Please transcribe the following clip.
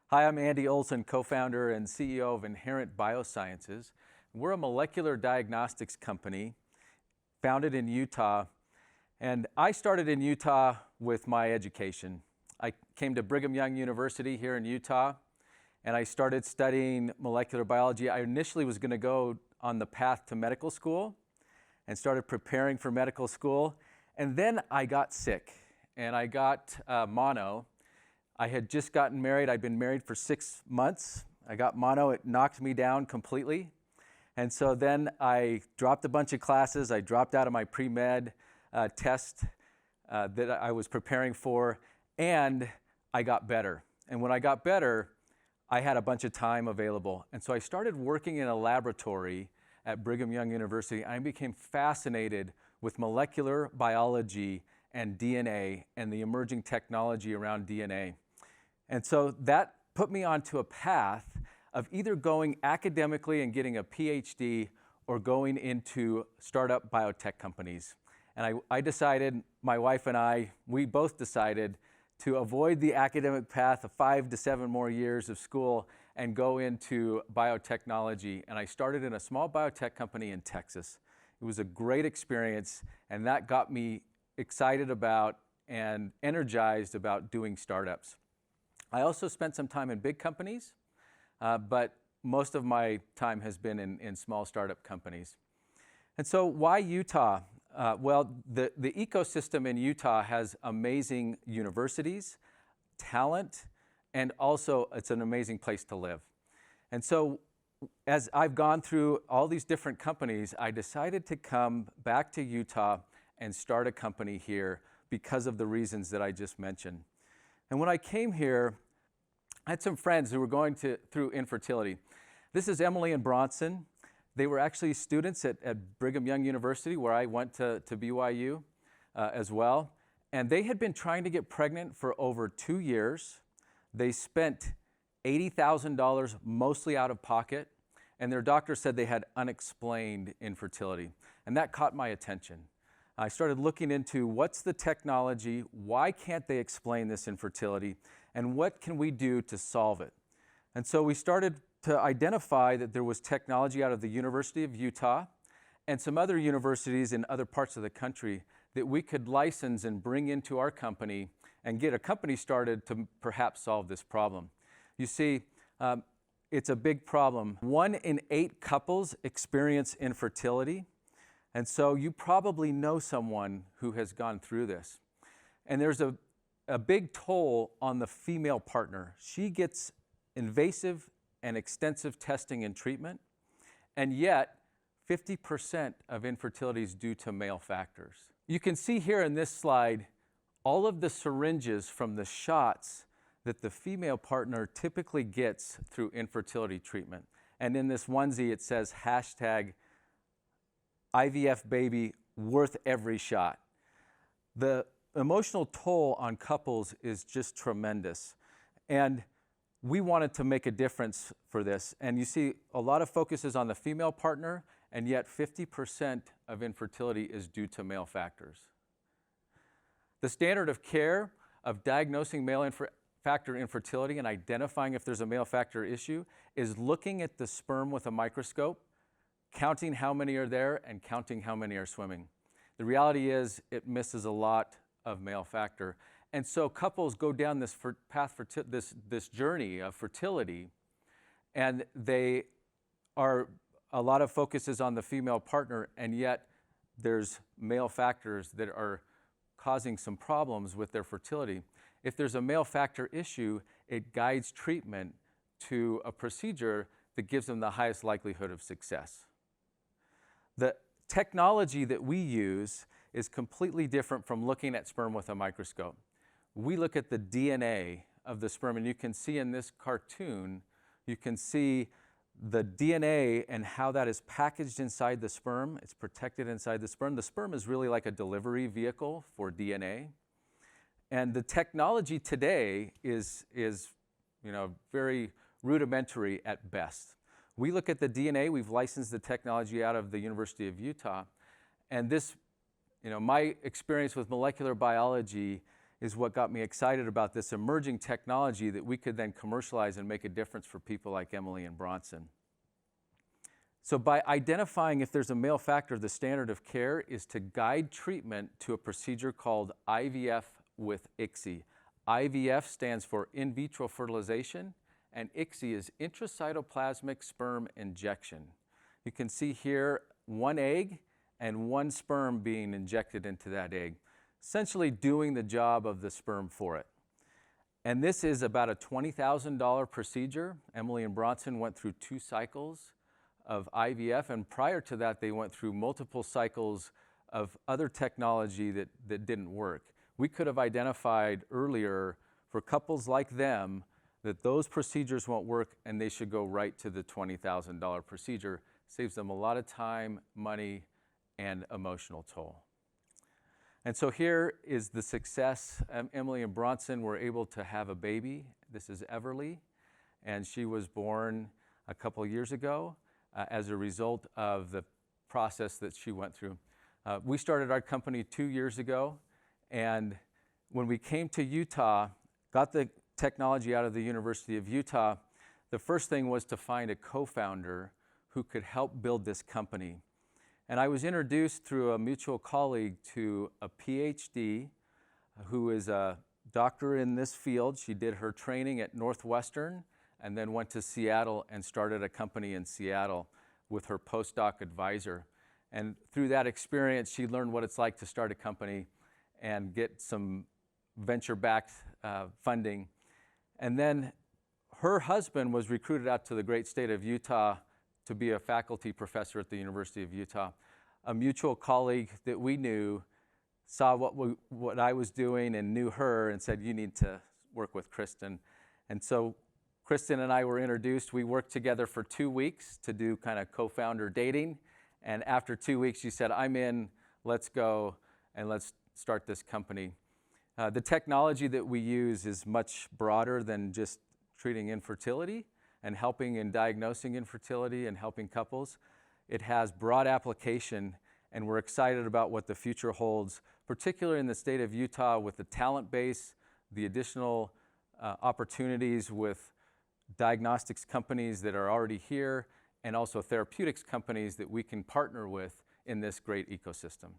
Hi, I'm Andy Olson, co-founder and CEO of Inherent Biosciences. We're a molecular diagnostics company founded in Utah. And I started in Utah with my education. I came to Brigham Young University here in Utah, and I started studying molecular biology. I initially was going to go on the path to medical school and started preparing for medical school. And then I got sick, and I got mono. I had just gotten married. I'd been married for 6 months. I got mono. It knocked me down completely. And so then I dropped a bunch of classes. I dropped out of my pre-med test that I was preparing for, and I got better. And when I got better, I had a bunch of time available. And so I started working in a laboratory at Brigham Young University. I became fascinated with molecular biology and DNA and the emerging technology around DNA. And so that put me onto a path of either going academically and getting a PhD or going into startup biotech companies. And I decided, my wife and I, we both decided to avoid the academic path of 5 to 7 more years of school and go into biotechnology. And I started in a small biotech company in Texas. It was a great experience, and that got me excited about and energized about doing startups. I also spent some time in big companies, but most of my time has been in small startup companies. And so why Utah? Well, the ecosystem in Utah has amazing universities, talent, and also it's an amazing place to live. And so as I've gone through all these different companies, I decided to come back to Utah and start a company here because of the reasons that I just mentioned. And when I came here, I had some friends who were going through infertility. This is Emily and Bronson. They were actually students at Brigham Young University, where I went to BYU as well. And they had been trying to get pregnant for over 2 years. They spent $80,000 mostly out of pocket, and their doctor said they had unexplained infertility. And that caught my attention. I started looking into what's the technology, why can't they explain this infertility, and what can we do to solve it? And so we started to identify that there was technology out of the University of Utah and some other universities in other parts of the country that we could license and bring into our company and get a company started to perhaps solve this problem. You see, it's a big problem. 1 in 8 couples experience infertility. And so you probably know someone who has gone through this. And there's a big toll on the female partner. She gets invasive and extensive testing and treatment, and yet 50% of infertility is due to male factors. You can see here in this slide all of the syringes from the shots that the female partner typically gets through infertility treatment. And in this onesie it says hashtag IVF baby worth every shot. The emotional toll on couples is just tremendous. And we wanted to make a difference for this. And you see a lot of focus is on the female partner, and yet 50% of infertility is due to male factors. The standard of care of diagnosing male factor infertility and identifying if there's a male factor issue is looking at the sperm with a microscope, counting how many are there, and counting how many are swimming. The reality is it misses a lot of male factor. And so couples go down this path, this journey of fertility, and a lot of focus is on the female partner, and yet there's male factors that are causing some problems with their fertility. If there's a male factor issue, it guides treatment to a procedure that gives them the highest likelihood of success. The technology that we use is completely different from looking at sperm with a microscope. We look at the DNA of the sperm, and you can see in this cartoon, you can see the DNA and how that is packaged inside the sperm. It's protected inside the sperm. The sperm is really like a delivery vehicle for DNA. And the technology today is very rudimentary at best. We look at the DNA. We've licensed the technology out of the University of Utah. And this, my experience with molecular biology is what got me excited about this emerging technology that we could then commercialize and make a difference for people like Emily and Bronson. So by identifying if there's a male factor, the standard of care is to guide treatment to a procedure called IVF with ICSI. IVF stands for in vitro fertilization, and ICSI is intracytoplasmic sperm injection. You can see here one egg and one sperm being injected into that egg, essentially doing the job of the sperm for it. And this is about a $20,000 procedure. Emily and Bronson went through 2 cycles of IVF, and prior to that, they went through multiple cycles of other technology that didn't work. We could have identified earlier for couples like them that those procedures won't work and they should go right to the $20,000 procedure. Saves them a lot of time, money, and emotional toll. And so here is the success. Emily and Bronson were able to have a baby. This is Everly, and she was born a couple years ago as a result of the process that she went through. We started our company 2 years ago, and when we came to Utah, got the technology out of the University of Utah, the first thing was to find a co-founder who could help build this company. And I was introduced through a mutual colleague to a PhD who is a doctor in this field. She did her training at Northwestern and then went to Seattle and started a company in Seattle with her postdoc advisor. And through that experience, she learned what it's like to start a company and get some venture-backed funding. And then her husband was recruited out to the great state of Utah to be a faculty professor at the University of Utah. A mutual colleague that we knew saw what I was doing and knew her and said, you need to work with Kristen. And so Kristen and I were introduced. We worked together for 2 weeks to do kind of co-founder dating. And after 2 weeks, she said, I'm in, let's go, and let's start this company. The technology that we use is much broader than just treating infertility and helping in diagnosing infertility and helping couples. It has broad application, and we're excited about what the future holds, particularly in the state of Utah with the talent base, the additional opportunities with diagnostics companies that are already here, and also therapeutics companies that we can partner with in this great ecosystem.